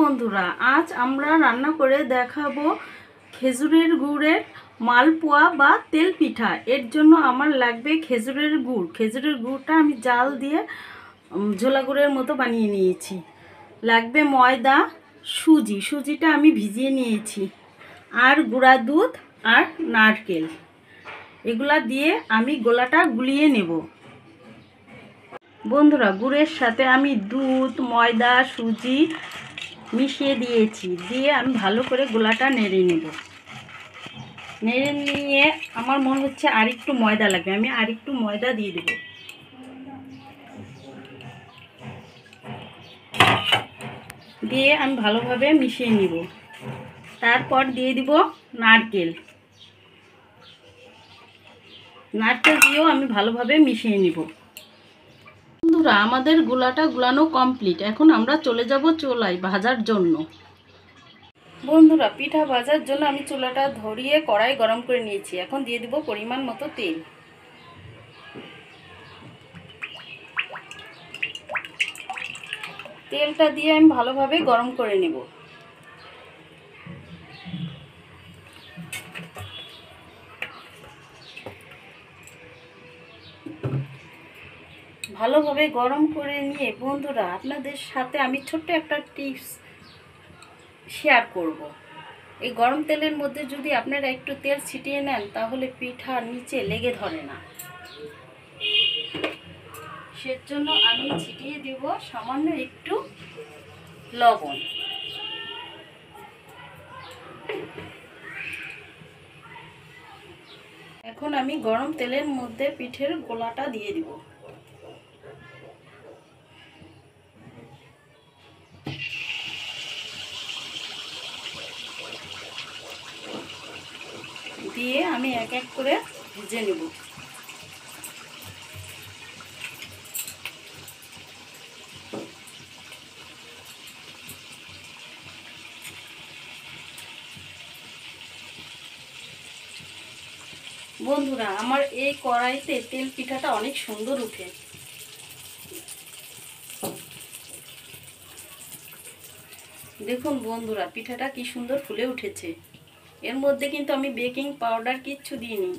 বন্ধুরা, আজ আমরা রান্না করে দেখাবো খেজুরের গুড়ের মালপোয়া বা তেল পিঠা। এর জন্য আমার লাগবে খেজুরের গুড়। খেজুরের গুড়টা আমি জাল দিয়ে ঝোলা গুড়ের মতো বানিয়ে নিয়েছি। লাগবে ময়দা, সুজিটা আমি ভিজিয়ে নিয়েছি, আর গুঁড়া দুধ আর নারকেল। এগুলা দিয়ে আমি গোলাটা গুলিয়ে নেব। বন্ধুরা, গুড়ের সাথে আমি দুধ, ময়দা, সুজি মিশিয়ে দিয়েছি। দিয়ে আমি ভালো করে গোলাটা নেড়ে নেব। নেড়ে নিয়ে আমার মনে হচ্ছে আর একটু ময়দা লাগবে, আমি আর একটু ময়দা দিয়ে দেব। দিয়ে আমি ভালোভাবে মিশিয়ে নিব। তারপর দিয়ে দিব নারকেল দিয়েও আমি ভালোভাবে মিশিয়ে নিব। বন্ধুরা, আমাদের গোলাটা গুলানো কমপ্লিট। এখন আমরা চলে যাব চুলায় ভাজার জন্য। বন্ধুরা, পিঠা ভাজার জন্য আমি চুলাটা ধরিয়ে কড়াই গরম করে নিয়েছি। এখন দিয়ে দিব পরিমাণ মতো তেল। তেলটা দিয়ে আমি ভালোভাবে গরম করে নেব। ভালোভাবে গরম করে নিয়ে বন্ধুরা, আপনাদের সাথে আমি ছোট্ট একটা টিপস শেয়ার করব। এই গরম তেলের মধ্যে যদি আপনারা একটু তেল ছিটিয়ে নেন, তাহলে পিঠা নিচে লেগে ধরে না। সেজন্য আমি ছিটিয়ে দেব সামান্য একটু লবণ। এখন আমি গরম তেলের মধ্যে পিঠের গোলাটা দিয়ে দিব। দিয়ে আমি এক এক করে ভেজে নেব। বন্ধুরা, আমার এই কড়াইতে তেল পিঠাটা অনেক সুন্দর উঠে। দেখুন বন্ধুরা, পিঠাটা কি সুন্দর ফুলে উঠেছে। এর মধ্যে কিন্তু আমি বেকিং পাউডার কিচ্ছু দিইনি।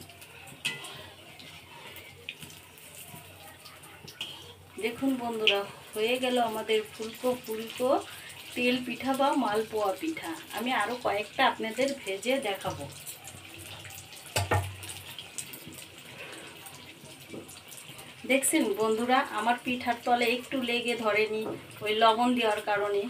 দেখুন বন্ধুরা, হয়ে গেল আমাদের ফুলকো ফুলকো তেল পিঠা বা মালপোয়া পিঠা। আমি আরো কয়েকটা আপনাদের ভেজে দেখাবো। দেখছেন বন্ধুরা, আমার পিঠার তলে একটু লেগে ধরেনি, ওই লবণ দেওয়ার কারণে।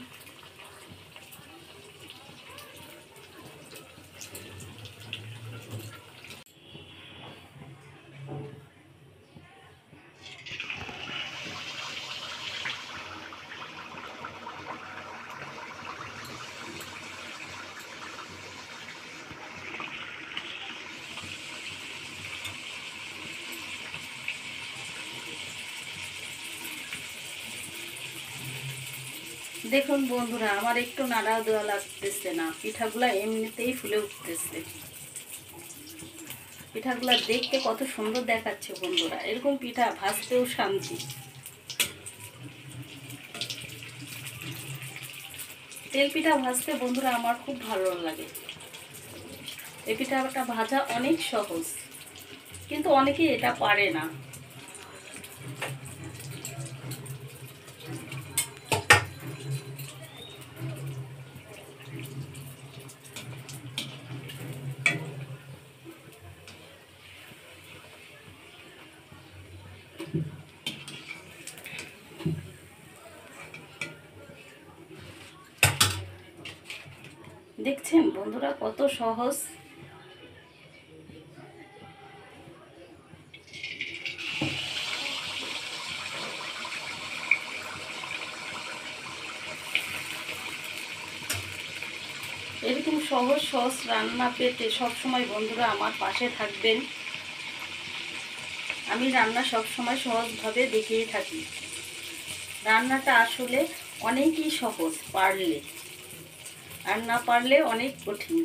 দেখুন বন্ধুরা, আমার একটু নাড়া দেওয়া লাগতেছে না, পিঠাগুলা এমনিতেই ফুলে উঠতেছে। পিঠাগুলা দেখতে কত সুন্দর দেখাচ্ছে বন্ধুরা। এরকম পিঠা ভাজতেও শান্তি। তেল পিঠা ভাজতে বন্ধুরা আমার খুব ভালো লাগে। এই পিঠাটা ভাজা অনেক সহজ, কিন্তু অনেকেই এটা পারে না। দেখছেন বন্ধুরা কত সহজ। এরকম সহজ সহজ রান্না পেতে সবসময় বন্ধুরা আমার পাশে থাকবেন। আমি রান্না সবসময় সহজভাবে দেখিয়ে থাকি। রান্নাটা আসলে অনেকই সহজ পারলে, আর না পারলে অনেক কঠিন।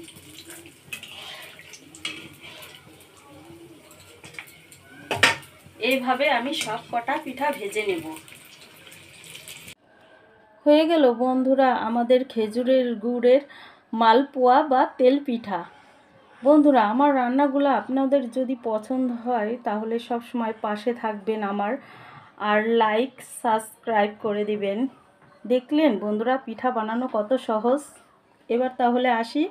এইভাবে আমি সব কটা পিঠা ভেজে নেব। হয়ে গেল বন্ধুরা আমাদের খেজুরের গুড়ের মালপোয়া বা তেল পিঠা। বন্ধুরা আমার রান্নাগুলো আপনাদের যদি পছন্দ হয় তাহলে সব সময় পাশে থাকবেন আমার, আর লাইক সাবস্ক্রাইব করে দিবেন। দেখলেন বন্ধুরা পিঠা বানানো কত সহজ। এবার তাহলে আসি।